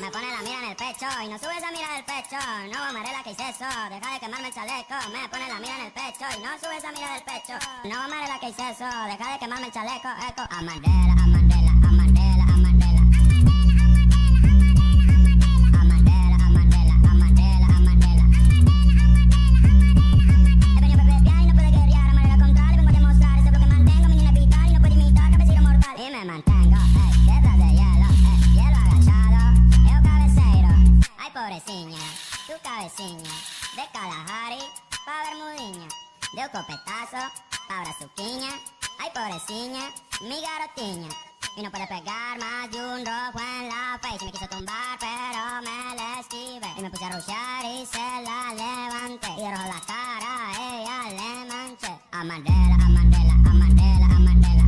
Me pone la mira en el pecho y no sube esa mira del pecho. No, Marela, ¿qué hice eso? Deja de quemarme el chaleco. Me pone la mira en el pecho y no sube esa mira del pecho. No, Marela, ¿qué hice eso? Deja de quemarme el chaleco. Eco. Amandela, Amandela, Amandela, Amandela. Amandela, Amandela, Amandela, Amandela. He venido a beber y no puede guerrear. A manera contraria vengo a demostrar ese bloque mantengo. Mi niña es vital y no puede imitar cabecillo mortal. Y me mantengo, detrás de hielo, hielo agachado. Eu cabeceiro, ay pobreciña, tu cabeciña. De Kalahari pa' Bermudiña. De un copetazo pa' Brazuquiña. Ay pobreciña, mi garotiña. Y no puede pegar más de un rojo en la face. Y me quiso tumbar pero me la esquivé. Y me puse a rushear y se la levanté. Y de rojo la cara a ella le manché. Amandela, Amandela, Amandela, Amandela.